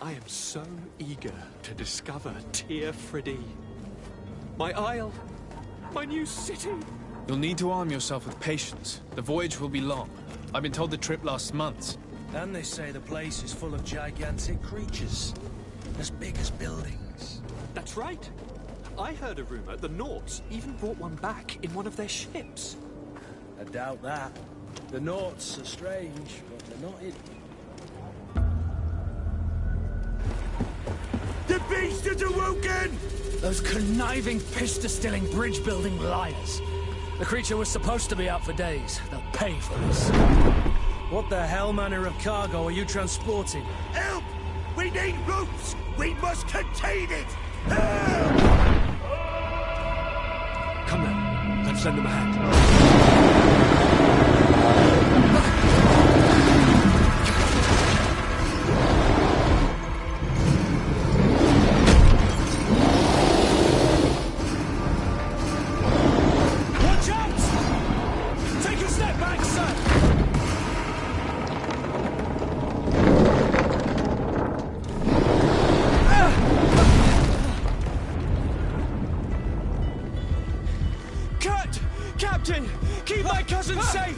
I am so eager to discover Tear Freddy. My isle, my new city. You'll need to arm yourself with patience. The voyage will be long. I've been told the trip lasts months. And they say the place is full of gigantic creatures, as big as buildings. That's right. I heard a rumor the Nauts even brought one back in one of their ships. I doubt that. The Nauts are strange, but they're not hidden. The beast is awoken! Those conniving, pista-stilling, bridge-building liars. The creature was supposed to be out for days. They'll pay for this. What the hell manner of cargo are you transporting? Help! We need roofs! We must contain it! Help! Come now, let's lend them a hand. Captain! Keep my cousin safe!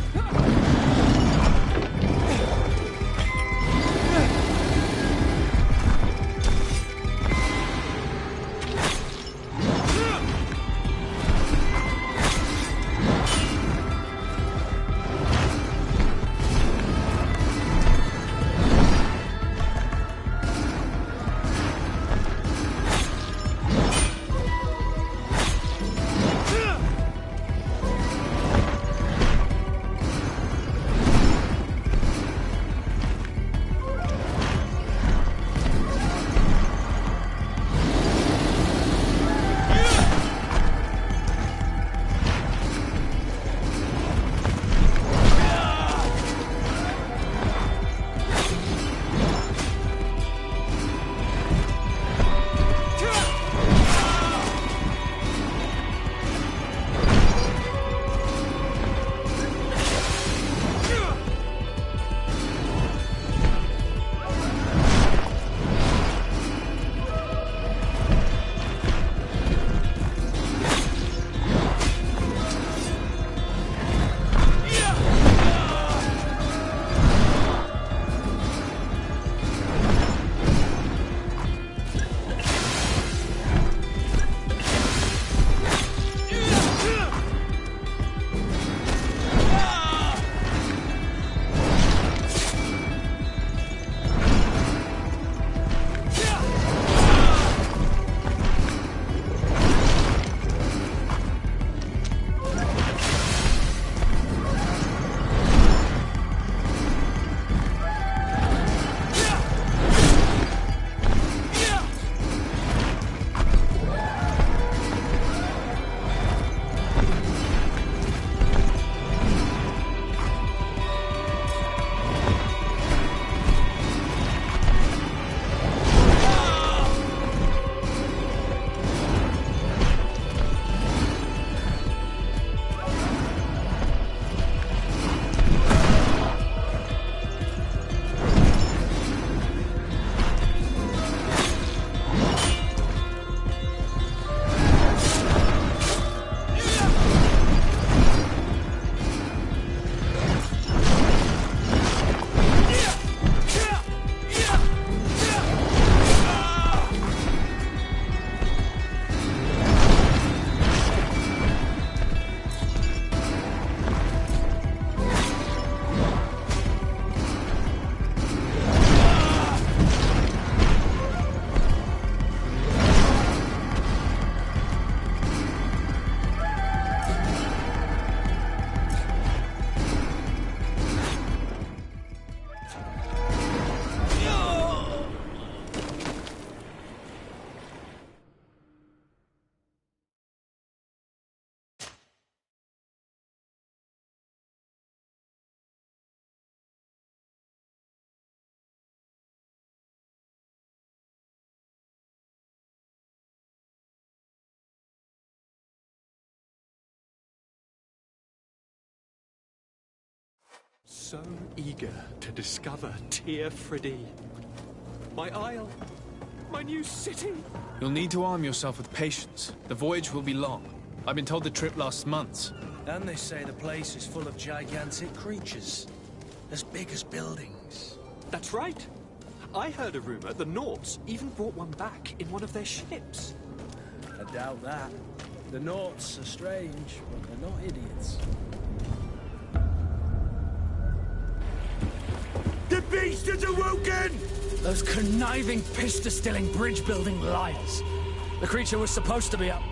So eager to discover Tear Freddy. My isle. My new city. You'll need to arm yourself with patience. The voyage will be long. I've been told the trip lasts months. And they say the place is full of gigantic creatures. As big as buildings. That's right. I heard a rumor the Nauts even brought one back in one of their ships. I doubt that. The Nauts are strange, but they're not idiots. The beast has awoken! Those conniving, pista-stilling, bridge-building liars. The creature was supposed to be up...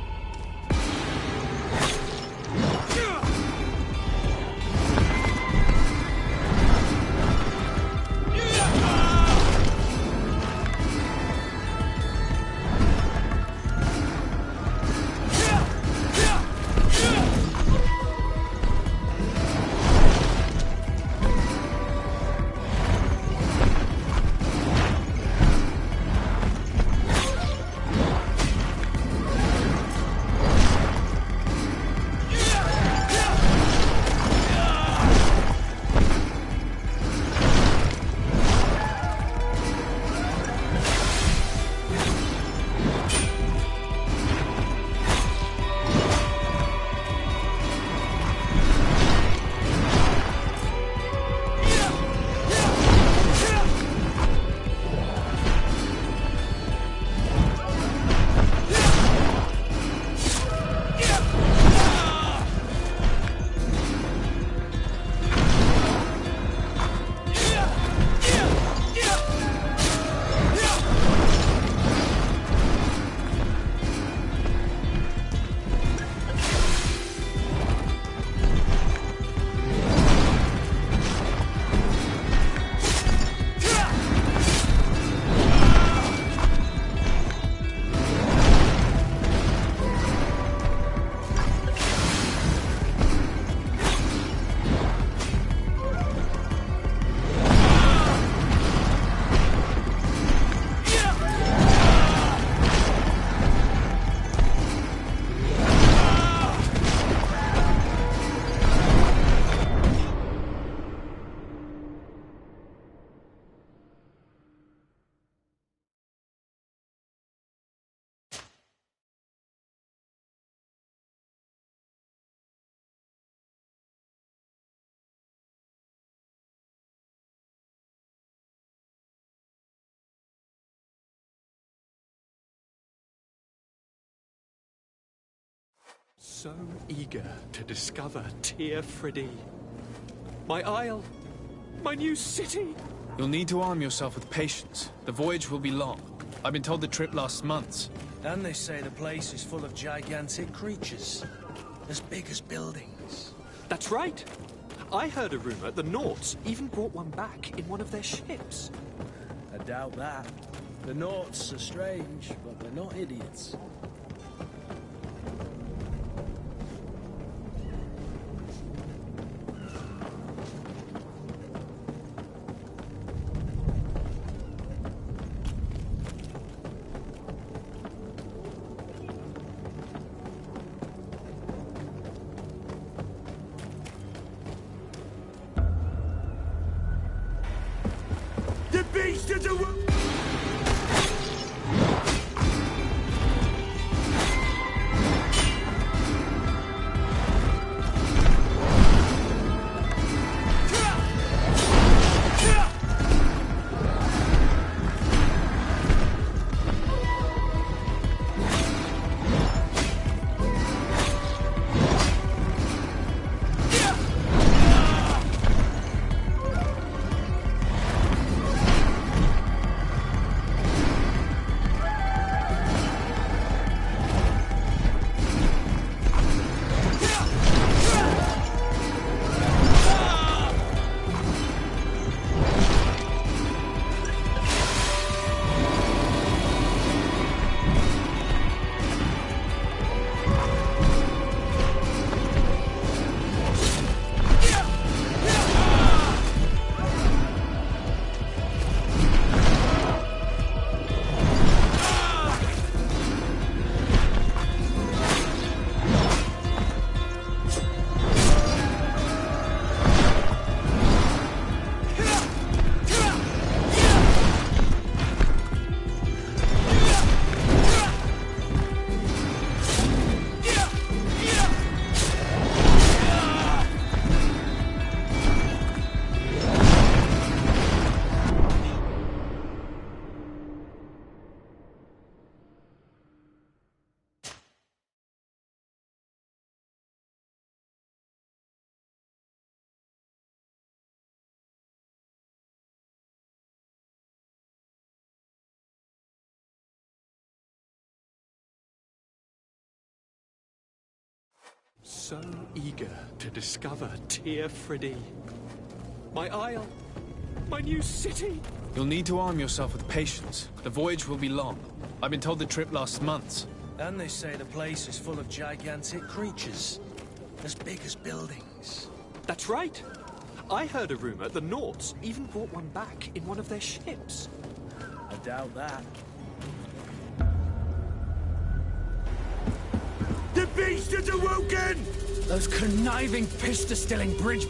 So eager to discover Tear Friddy. My isle. My new city. You'll need to arm yourself with patience. The voyage will be long. I've been told the trip lasts months. And they say the place is full of gigantic creatures. As big as buildings. That's right. I heard a rumor the Nauts even brought one back in one of their ships. I doubt that. The Nauts are strange, but they're not idiots. The beast has awoken! So eager to discover Tear Friddy. My isle. My new city. You'll need to arm yourself with patience. The voyage will be long. I've been told the trip lasts months. And they say the place is full of gigantic creatures. As big as buildings. That's right. I heard a rumor the Nauts even brought one back in one of their ships. I doubt that. The beast has awoken! Those conniving, pista-stilling bridge...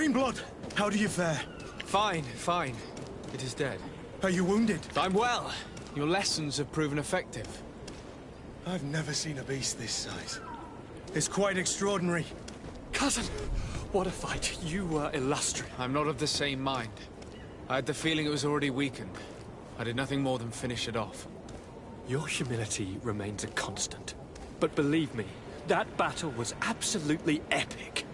Greenblood, how do you fare? Fine, fine. It is dead. Are you wounded? I'm well. Your lessons have proven effective. I've never seen a beast this size. It's quite extraordinary. Cousin, what a fight. You were illustrious. I'm not of the same mind. I had the feeling it was already weakened. I did nothing more than finish it off. Your humility remains a constant. But believe me, that battle was absolutely epic.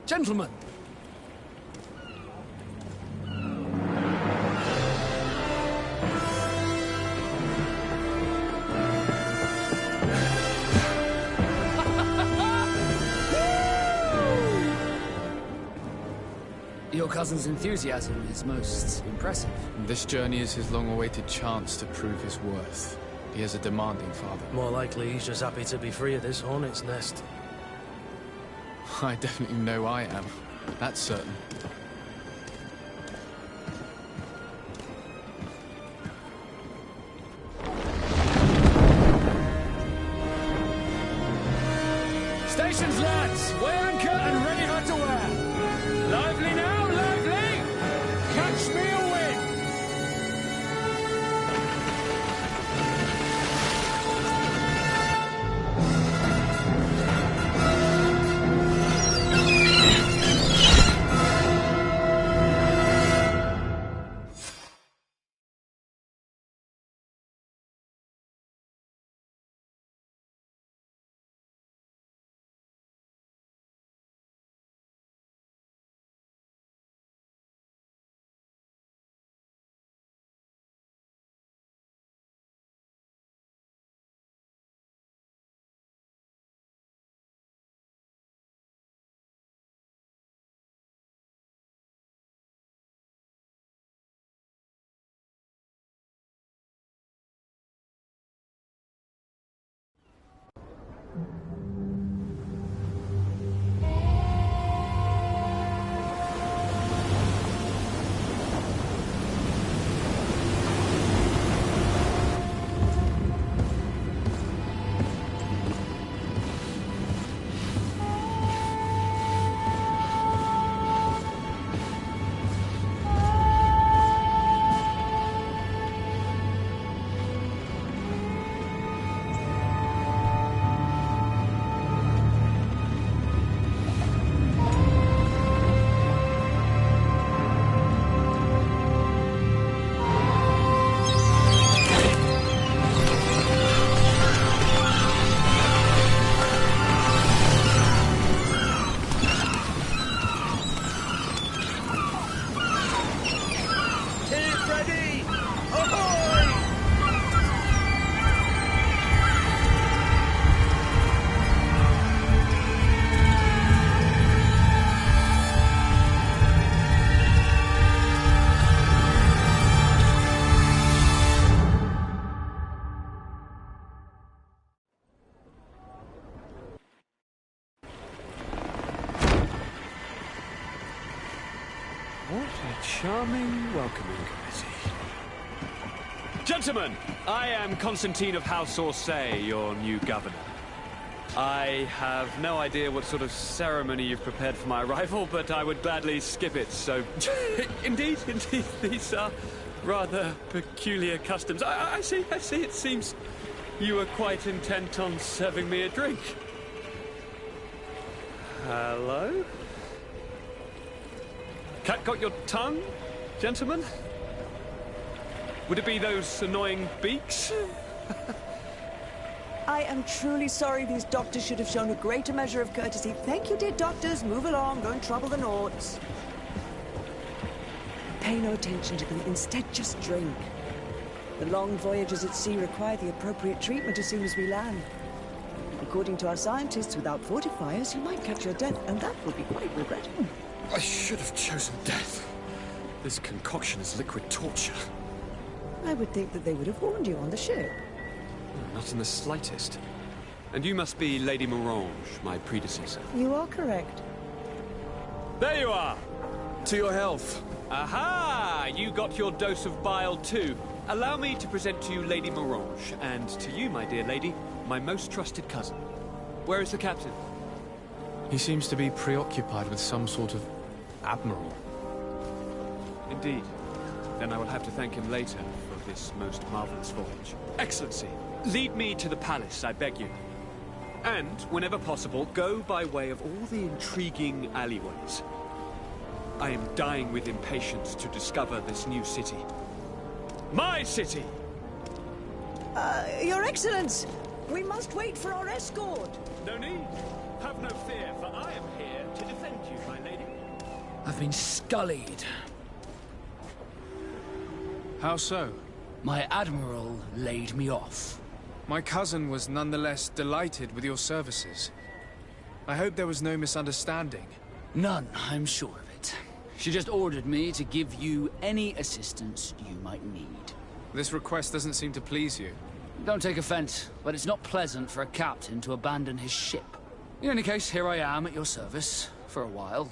Gentlemen! Your cousin's enthusiasm is most impressive. This journey is his long-awaited chance to prove his worth. He has a demanding father. More likely he's just happy to be free of this hornet's nest. I definitely know I am. That's certain. Stations, lads! Weigh anchor and ready for to wear! Lively now, lively! Catch me a wind! What a charming welcoming committee. Gentlemen, I am Constantine of House Orsay, your new governor. I have no idea what sort of ceremony you've prepared for my arrival, but I would gladly skip it, so... Indeed, these are rather peculiar customs. I see. It seems you were quite intent on serving me a drink. Hello? Cat got your tongue, gentlemen? Would it be those annoying beaks? I am truly sorry. These doctors should have shown a greater measure of courtesy. Thank you, dear doctors. Move along. Don't trouble the Nords. Pay no attention to them. Instead, just drink. The long voyages at sea require the appropriate treatment as soon as we land. According to our scientists, without fortifiers, you might catch your death, and that would be quite regrettable. I should have chosen death. This concoction is liquid torture. I would think that they would have warned you on the ship. Not in the slightest. And you must be Lady Morange, my predecessor. You are correct. There you are! To your health. Aha! You got your dose of bile too. Allow me to present to you Lady Morange, and to you, my dear lady, my most trusted cousin. Where is the captain? He seems to be preoccupied with some sort of admiral. Indeed. Then I will have to thank him later for this most marvelous voyage. Excellency, lead me to the palace, I beg you. And, whenever possible, go by way of all the intriguing alleyways. I am dying with impatience to discover this new city. My city! Your Excellence! We must wait for our escort! No need. Have no fear, for I am here to defend you, my lady. I've been scullied. How so? My admiral laid me off. My cousin was nonetheless delighted with your services. I hope there was no misunderstanding. None, I'm sure of it. She just ordered me to give you any assistance you might need. This request doesn't seem to please you. Don't take offense, but it's not pleasant for a captain to abandon his ship. In any case, here I am at your service, for a while.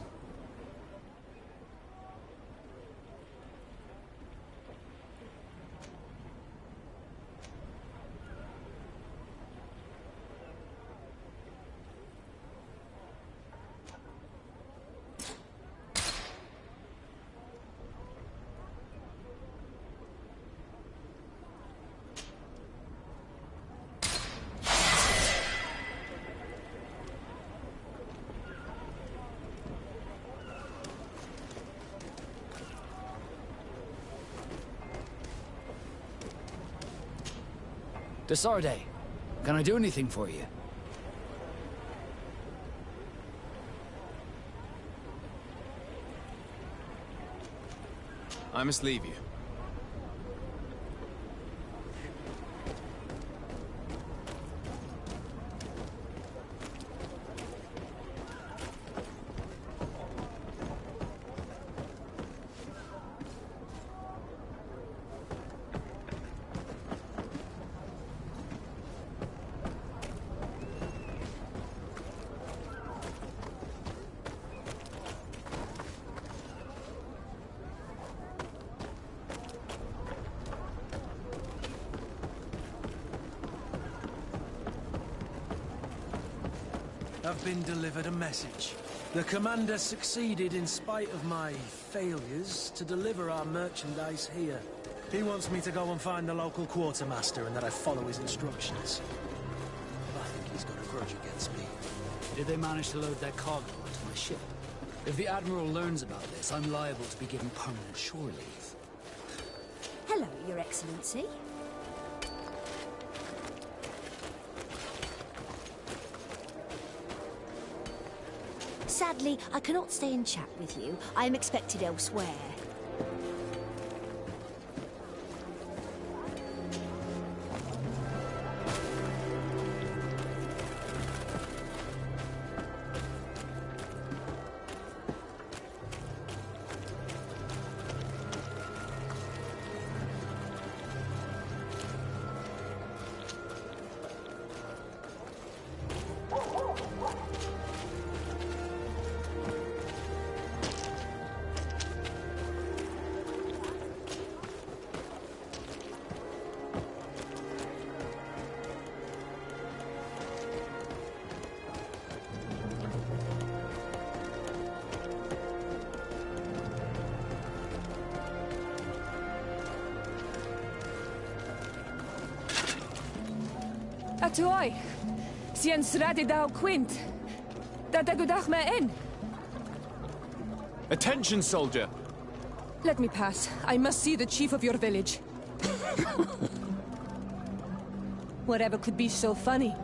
Desarde, can I do anything for you? I must leave you. I've been delivered a message. The commander succeeded, in spite of my failures, to deliver our merchandise here. He wants me to go and find the local quartermaster and that I follow his instructions. I think he's got a grudge against me. Did they manage to load their cargo onto my ship? If the Admiral learns about this, I'm liable to be given permanent shore leave. Hello, Your Excellency. Sadly, I cannot stay and chat with you. I am expected elsewhere. Atuoi. Sien sradi dau quint. Da dagudach me in. Attention, soldier! Let me pass. I must see the chief of your village. Whatever could be so funny?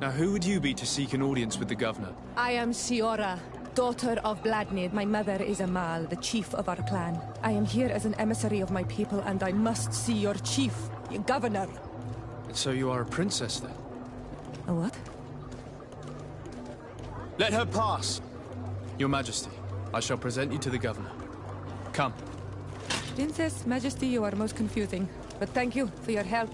Now, who would you be to seek an audience with the governor? I am Siora, daughter of Bladnid. My mother is Amal, the chief of our clan. I am here as an emissary of my people, and I must see your chief, your governor. And so you are a princess, then? A what? Let her pass! Your Majesty, I shall present you to the governor. Come. Princess, Majesty, you are most confusing. But thank you for your help.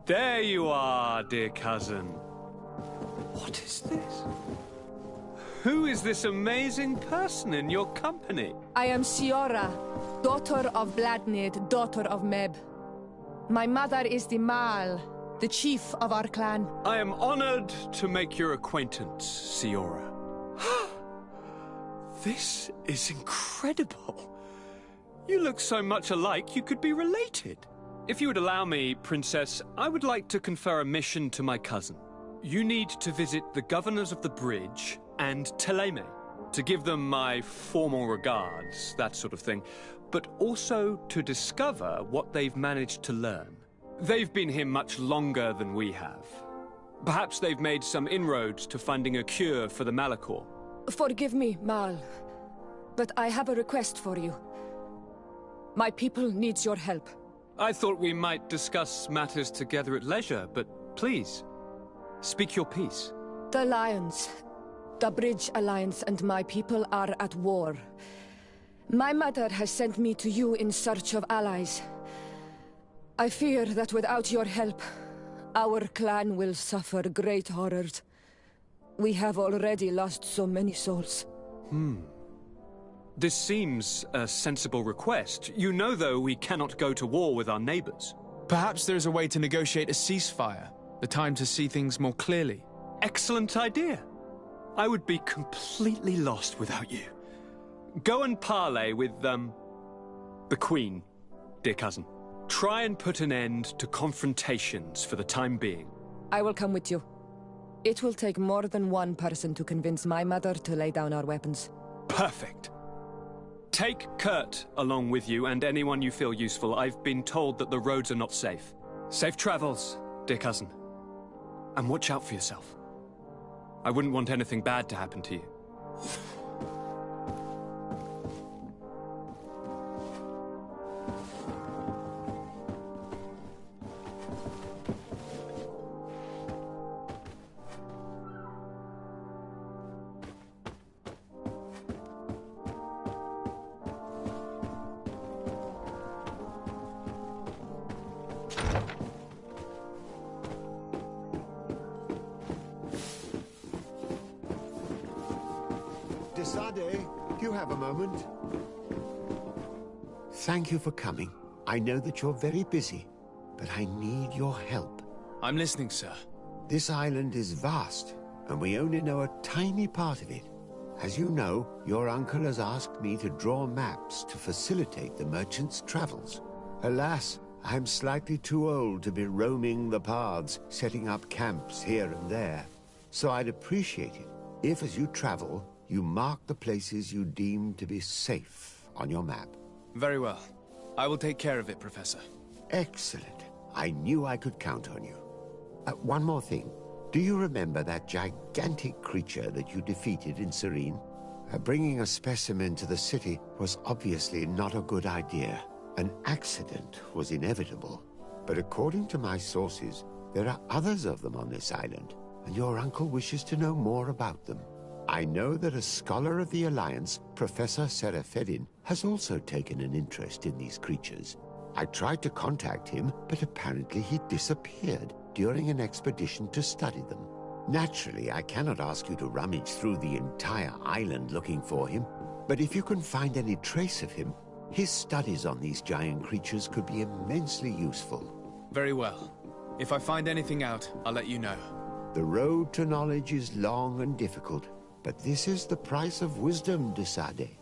There you are, dear cousin. What is this? Who is this amazing person in your company? I am Siora, daughter of Bladnid, daughter of Meb. My mother is the Mal, the chief of our clan. I am honored to make your acquaintance, Siora. This is incredible. You look so much alike you could be related. If you would allow me, Princess, I would like to confer a mission to my cousin. You need to visit the governors of the bridge and Teleme to give them my formal regards, that sort of thing, but also to discover what they've managed to learn. They've been here much longer than we have. Perhaps they've made some inroads to finding a cure for the Malachor. Forgive me, Mal, but I have a request for you. My people needs your help. I thought we might discuss matters together at leisure, but please, speak your piece. The Alliance, the Bridge Alliance and my people are at war. My mother has sent me to you in search of allies. I fear that without your help, our clan will suffer great horrors. We have already lost so many souls. This seems a sensible request. You know, though, we cannot go to war with our neighbors. Perhaps there is a way to negotiate a ceasefire, the time to see things more clearly. Excellent idea. I would be completely lost without you. Go and parley with, the Queen, dear cousin. Try and put an end to confrontations for the time being. I will come with you. It will take more than one person to convince my mother to lay down our weapons. Perfect. Take Kurt along with you and anyone you feel useful. I've been told that the roads are not safe. Safe travels, dear cousin. And watch out for yourself. I wouldn't want anything bad to happen to you. Desade, do you have a moment? Thank you for coming. I know that you're very busy, but I need your help. I'm listening, sir. This island is vast, and we only know a tiny part of it. As you know, your uncle has asked me to draw maps to facilitate the merchant's travels. Alas, I'm slightly too old to be roaming the paths, setting up camps here and there. So I'd appreciate it if, as you travel, you mark the places you deem to be safe on your map. Very well. I will take care of it, Professor. Excellent. I knew I could count on you. One more thing. Do you remember that gigantic creature that you defeated in Serene? Bringing a specimen to the city was obviously not a good idea. An accident was inevitable. But according to my sources, there are others of them on this island, and your uncle wishes to know more about them. I know that a scholar of the Alliance, Professor Serafedin, has also taken an interest in these creatures. I tried to contact him, but apparently he disappeared during an expedition to study them. Naturally, I cannot ask you to rummage through the entire island looking for him, but if you can find any trace of him, his studies on these giant creatures could be immensely useful. Very well. If I find anything out, I'll let you know. The road to knowledge is long and difficult, but this is the price of wisdom, Desade.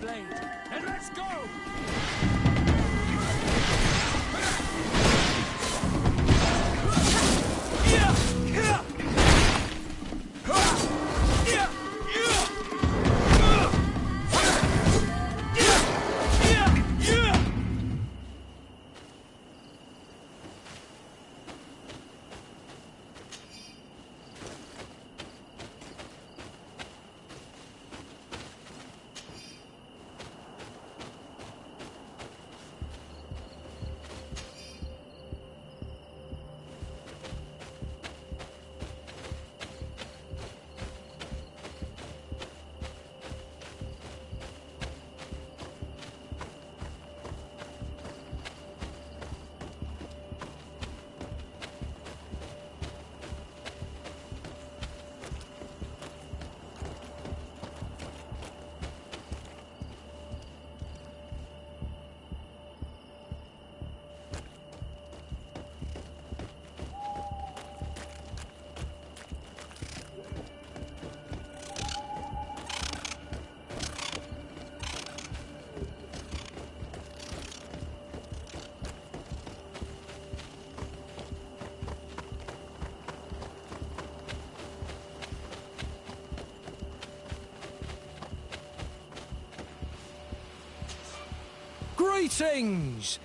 blade, and let's go! Greetings!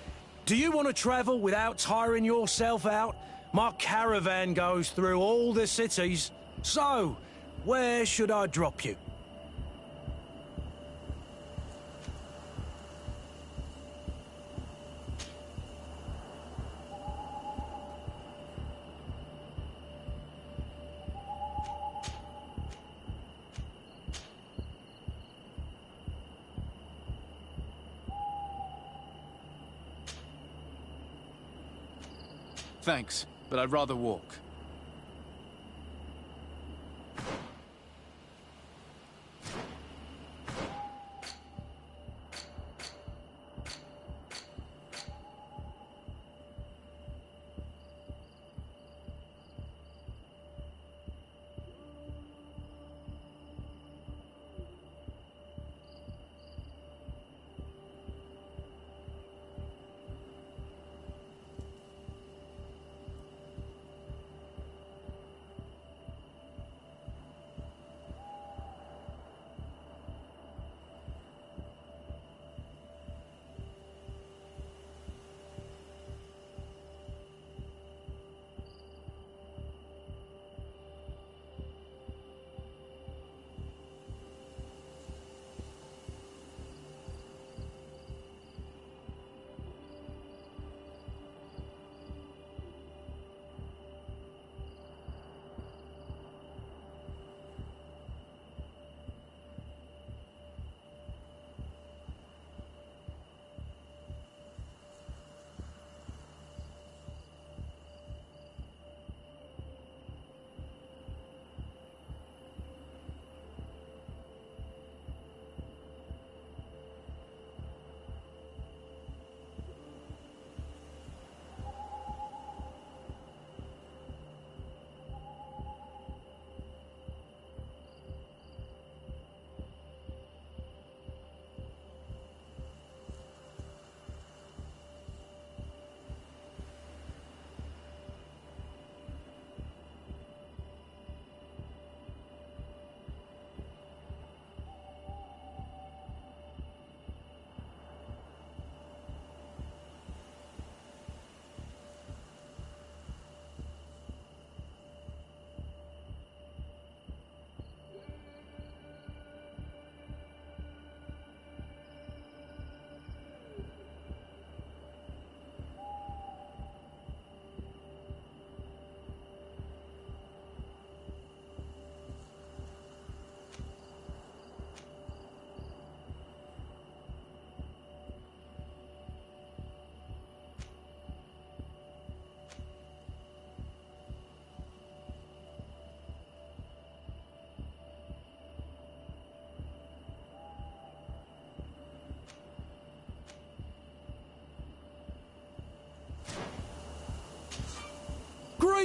Do you want to travel without tiring yourself out? My caravan goes through all the cities. So, where should I drop you? Thanks, but I'd rather walk.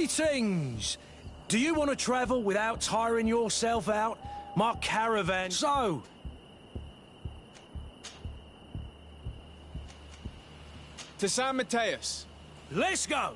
Greetings! Do you want to travel without tiring yourself out? My caravan... So, To San Mateus. Let's go!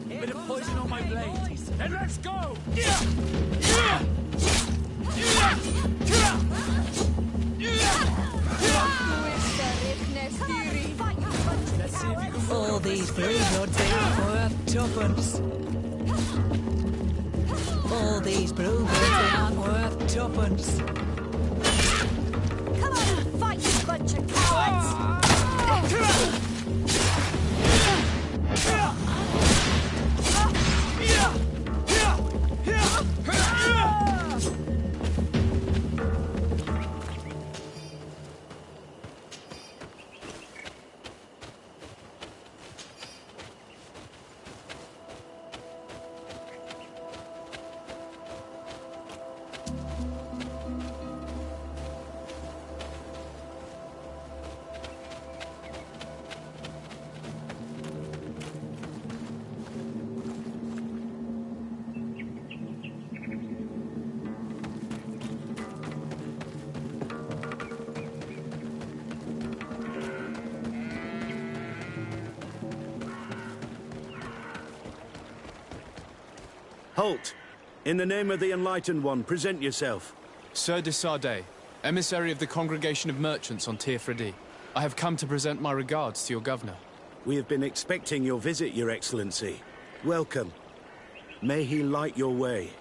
Bit of poison on my blade. Then let's go! All these blue-bloods ain't worth tuppence. All these blue-bloods aren't worth tuppence. Come on, fight, you bunch of cowards! Halt! In the name of the Enlightened One, present yourself. Sir de Sardet, emissary of the Congregation of Merchants on Tir-Fredi. I have come to present my regards to your governor. We have been expecting your visit, Your Excellency. Welcome. May he light your way.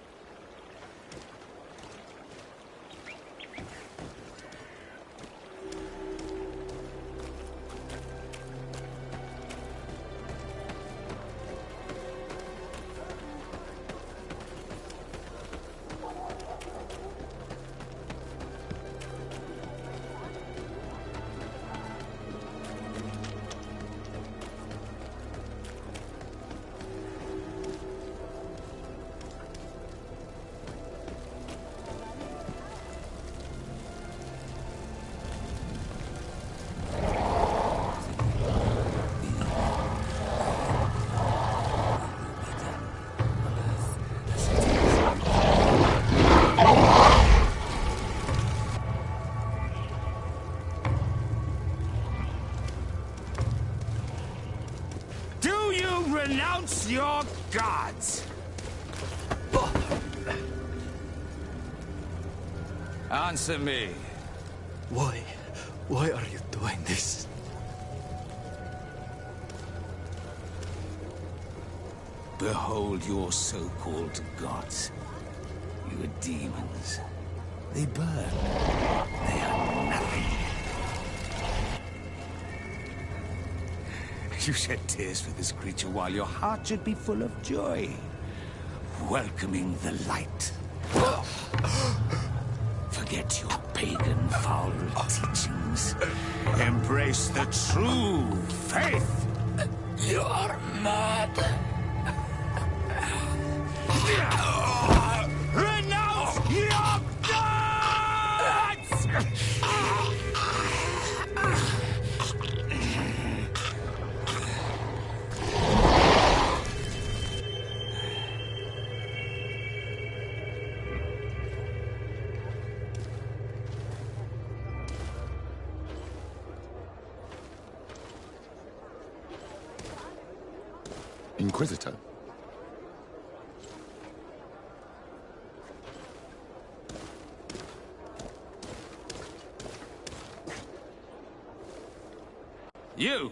Renounce your gods! Answer me. Why are you doing this? Behold your so-called gods. You are demons. They burn. They are nothing. You shed tears for this creature while your heart should be full of joy. Welcoming the light. Forget your pagan foul teachings. Embrace the true faith. You are mad. Renounce your gods! Inquisitor. You!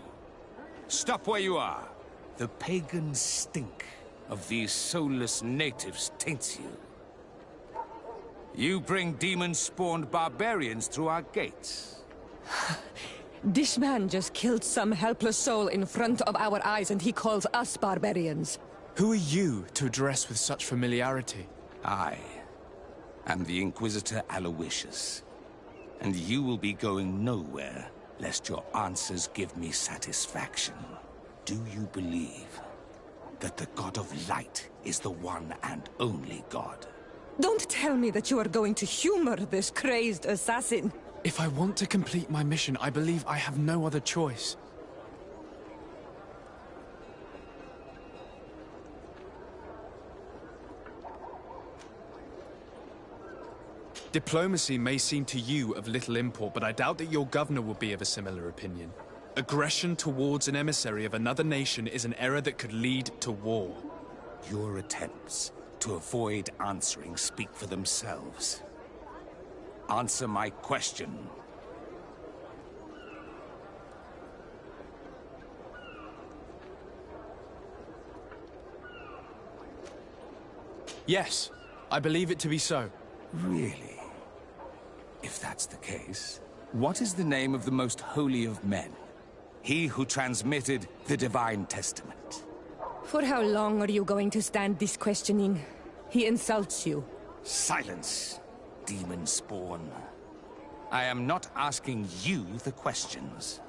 Stop where you are. The pagan stink of these soulless natives taints you. You bring demon-spawned barbarians through our gates. This man just killed some helpless soul in front of our eyes, and he calls us barbarians. Who are you to address with such familiarity? I am the Inquisitor Aloysius, and you will be going nowhere lest your answers give me satisfaction. Do you believe that the God of Light is the one and only God? Don't tell me that you are going to humor this crazed assassin. If I want to complete my mission, I believe I have no other choice. Diplomacy may seem to you of little import, but I doubt that your governor will be of a similar opinion. Aggression towards an emissary of another nation is an error that could lead to war. Your attempts to avoid answering speak for themselves. Answer my question. Yes, I believe it to be so. Really? If that's the case, what is the name of the most holy of men? He who transmitted the Divine Testament. For how long are you going to stand this questioning? He insults you. Silence, demon spawn. I am not asking you the questions.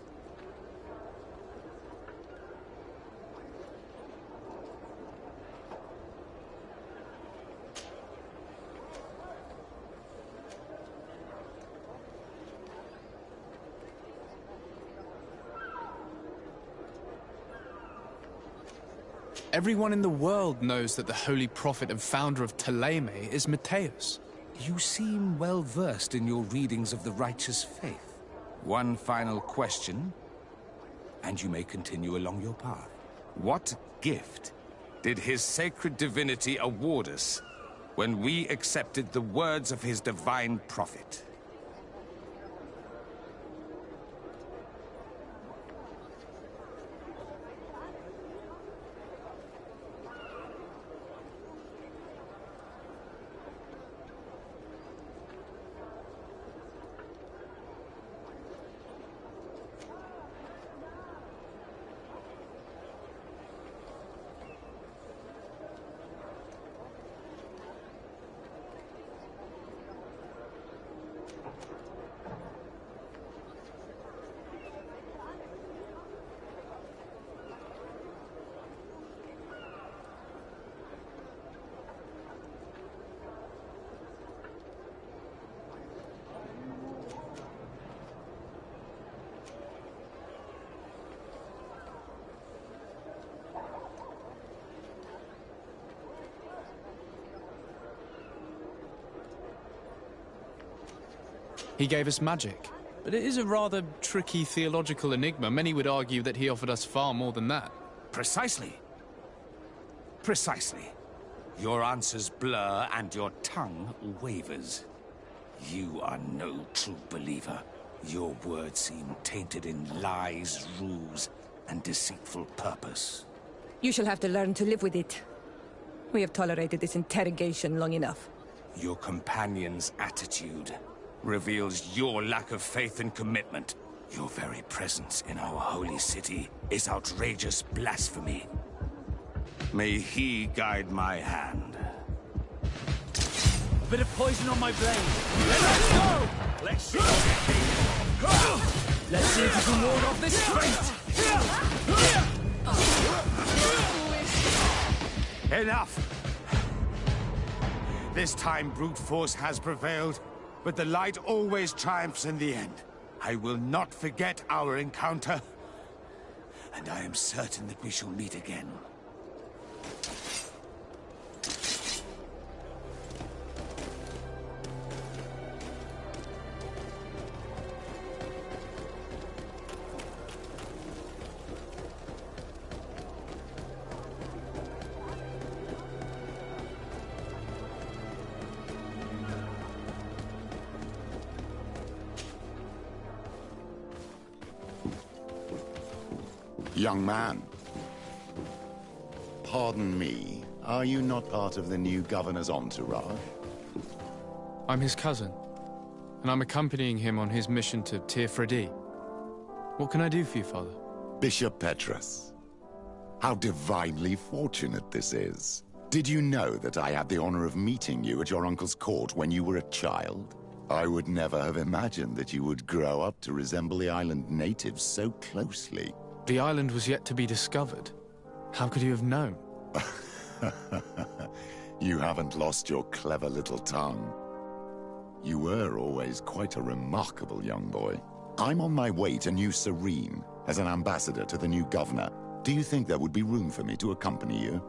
Everyone in the world knows that the holy prophet and founder of Thélème is Matthias. You seem well versed in your readings of the righteous faith. One final question, and you may continue along your path. What gift did his sacred divinity award us when we accepted the words of his divine prophet? He gave us magic. But it is a rather tricky theological enigma. Many would argue that he offered us far more than that. Precisely. Precisely. Your answers blur and your tongue wavers. You are no true believer. Your words seem tainted in lies, ruse, and deceitful purpose. You shall have to learn to live with it. We have tolerated this interrogation long enough. Your companion's attitude reveals your lack of faith and commitment. Your very presence in our holy city is outrageous blasphemy. May he guide my hand. A bit of poison on my blade. Let's go! Let's see if you can ward off this fate! Enough! This time brute force has prevailed, but the light always triumphs in the end. I will not forget our encounter, and I am certain that we shall meet again. Young man, Pardon me, are you not part of the new governor's entourage? I'm his cousin, and I'm accompanying him on his mission to Tir-Fredi. What can I do for you, Father? Bishop Petrus. How divinely fortunate this is. Did you know that I had the honor of meeting you at your uncle's court when you were a child? I would never have imagined that you would grow up to resemble the island natives so closely. The island was yet to be discovered. How could you have known? You haven't lost your clever little tongue. You were always quite a remarkable young boy. I'm on my way to New Serene as an ambassador to the new governor. Do you think there would be room for me to accompany you?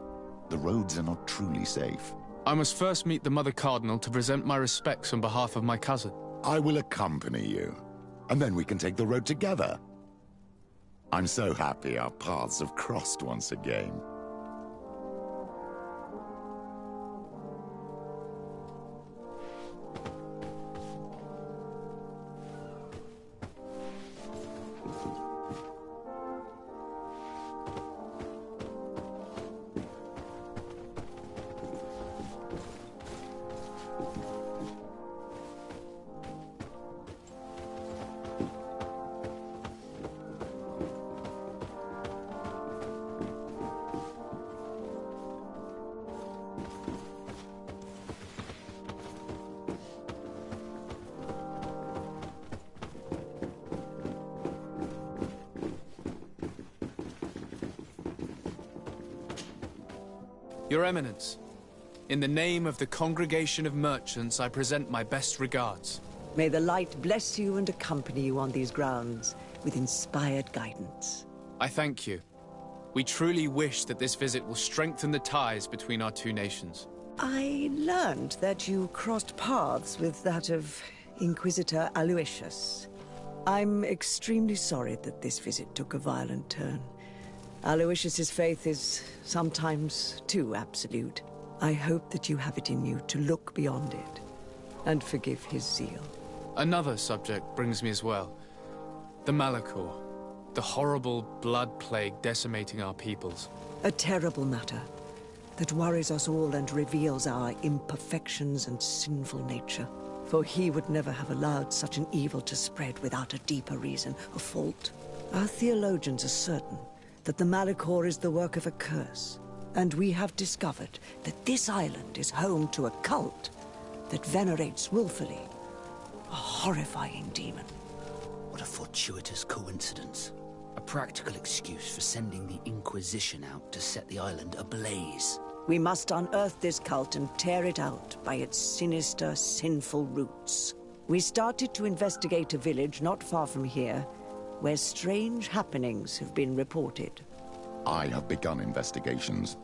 The roads are not truly safe. I must first meet the Mother Cardinal to present my respects on behalf of my cousin. I will accompany you, and then we can take the road together. I'm so happy our paths have crossed once again. Your Eminence, in the name of the Congregation of Merchants, I present my best regards. May the light bless you and accompany you on these grounds with inspired guidance. I thank you. We truly wish that this visit will strengthen the ties between our two nations. I learned that you crossed paths with that of Inquisitor Aloysius. I'm extremely sorry that this visit took a violent turn. Aloysius's faith is sometimes too absolute. I hope that you have it in you to look beyond it and forgive his zeal. Another subject brings me as well. The Malachor. The horrible blood plague decimating our peoples. A terrible matter that worries us all and reveals our imperfections and sinful nature. For he would never have allowed such an evil to spread without a deeper reason, a fault. Our theologians are certain that the Malachor is the work of a curse, and we have discovered that this island is home to a cult that venerates willfully a horrifying demon. What a fortuitous coincidence. A practical excuse for sending the Inquisition out to set the island ablaze. We must unearth this cult and tear it out by its sinister, sinful roots. We started to investigate a village not far from here, where strange happenings have been reported. I have begun investigations,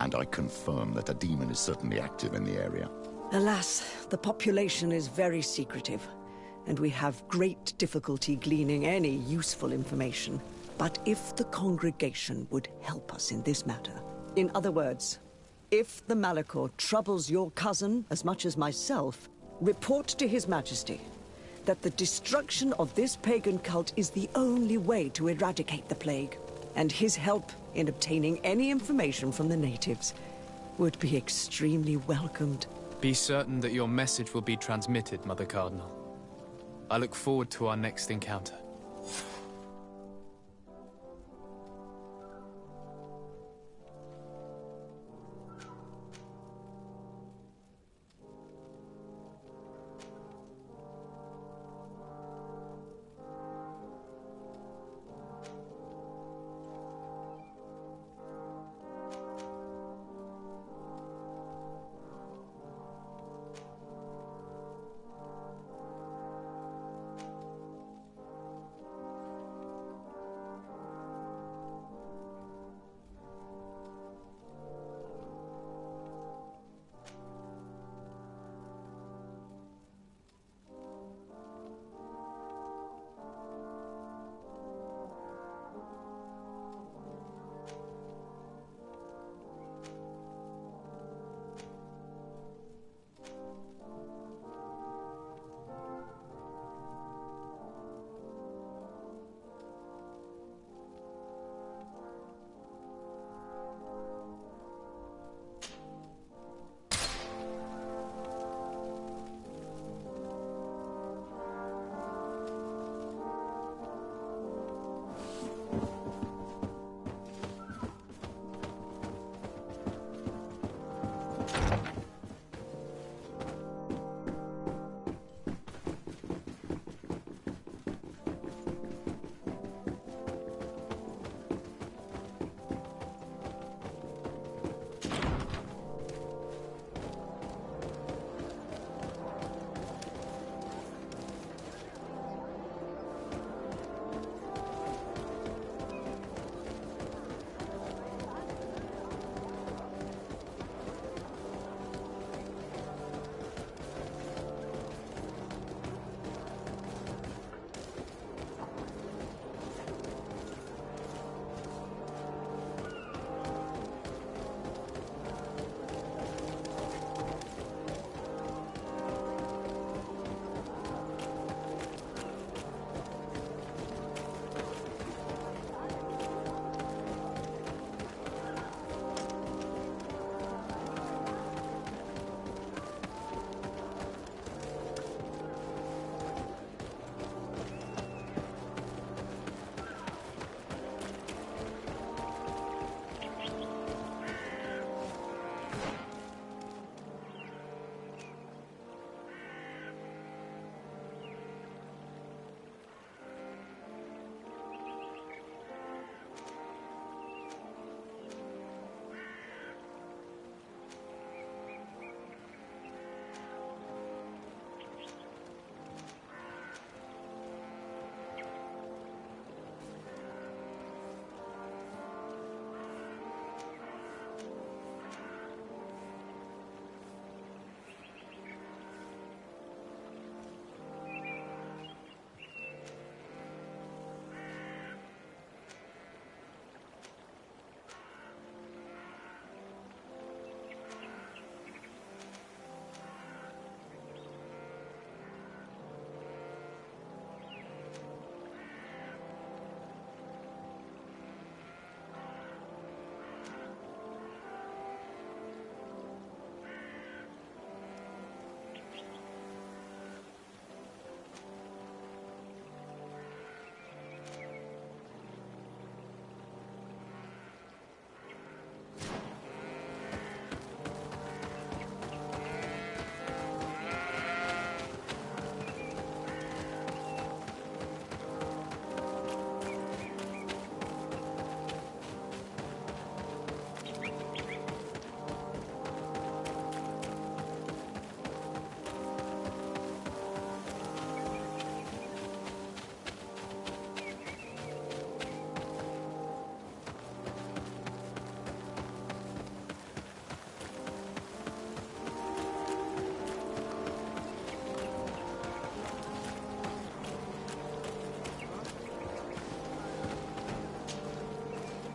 and I confirm that a demon is certainly active in the area. Alas, the population is very secretive, and we have great difficulty gleaning any useful information. But if the congregation would help us in this matter, in other words, if the Malachor troubles your cousin as much as myself, report to His Majesty that the destruction of this pagan cult is the only way to eradicate the plague, and his help in obtaining any information from the natives would be extremely welcomed. Be certain that your message will be transmitted, Mother Cardinal. I look forward to our next encounter.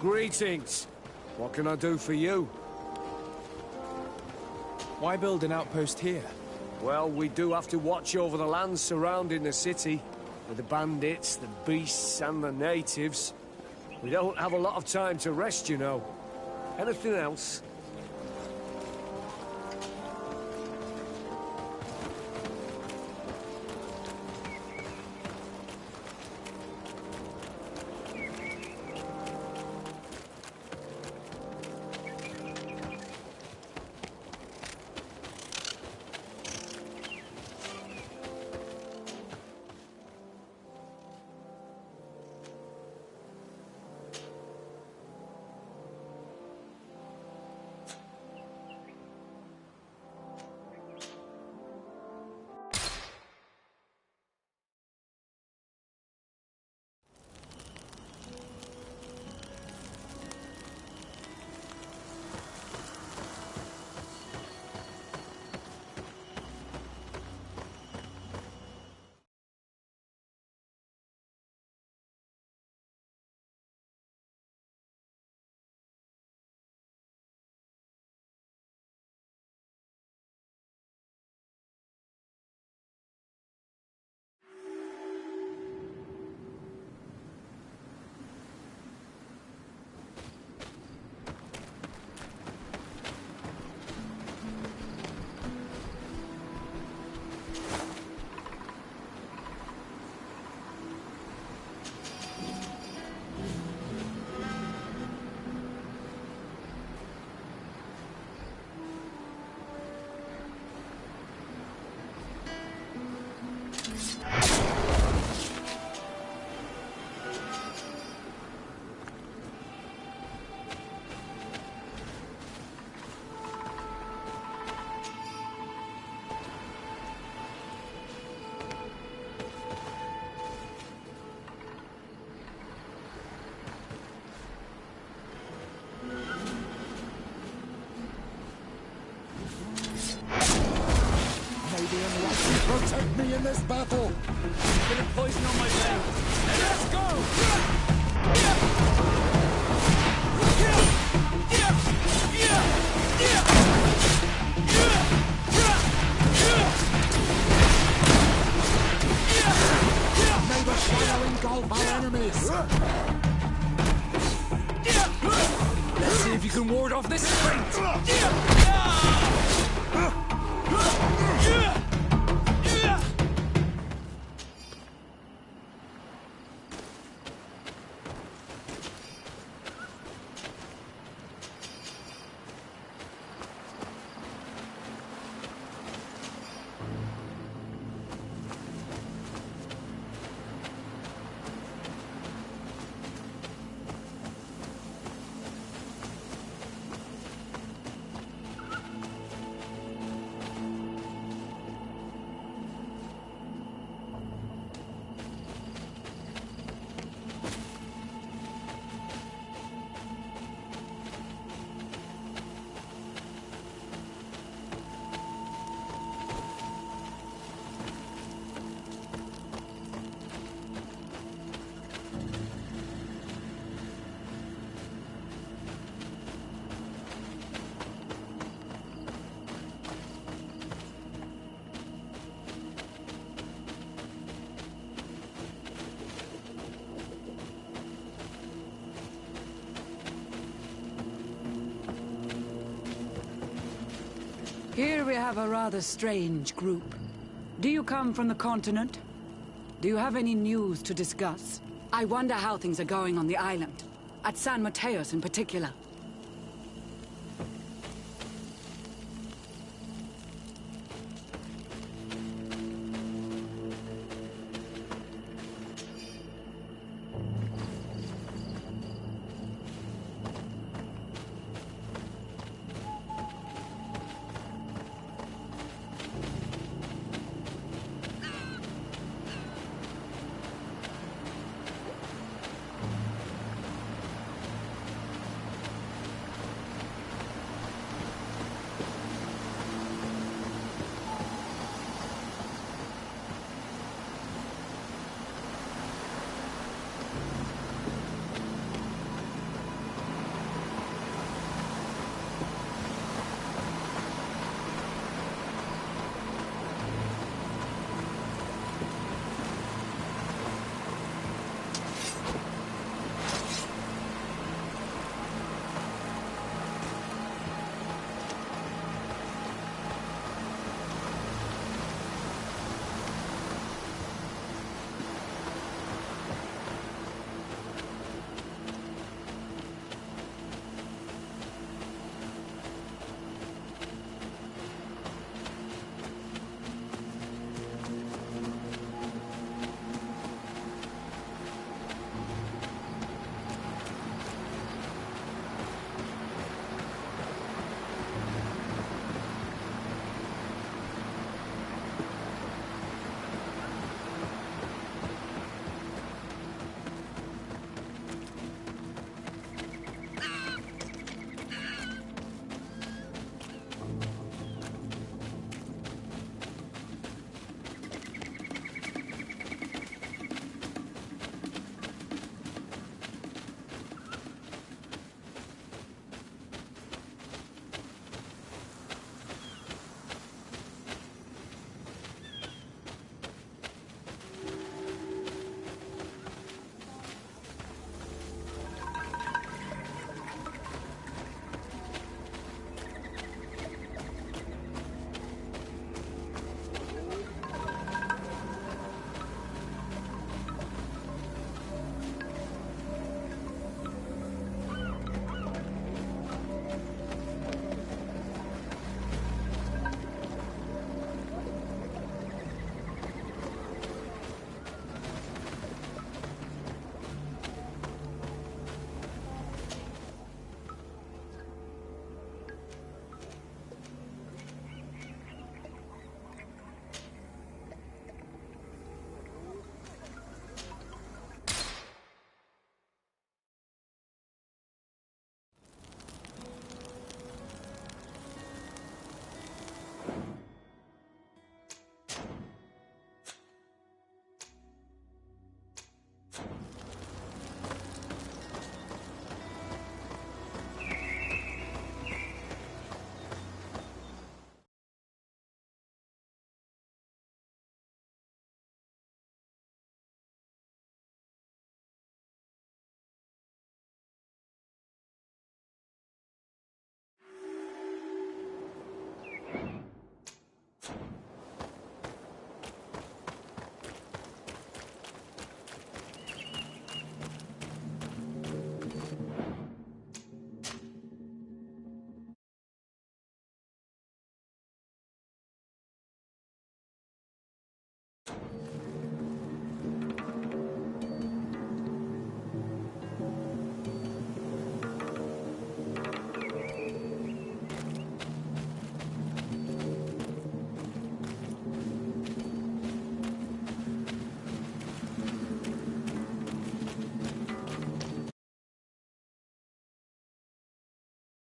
Greetings. What can I do for you? Why build an outpost here? Well, we do have to watch over the lands surrounding the city, with the bandits, the beasts, and the natives. We don't have a lot of time to rest, you know. Anything else? Protect me in this battle! Bit of poison on my blade. Let's go! May the shadow engulf our enemies! Let's see if you can ward off this sprint! Here we have a rather strange group. Do you come from the continent? Do you have any news to discuss? I wonder how things are going on the island. At San Mateos in particular.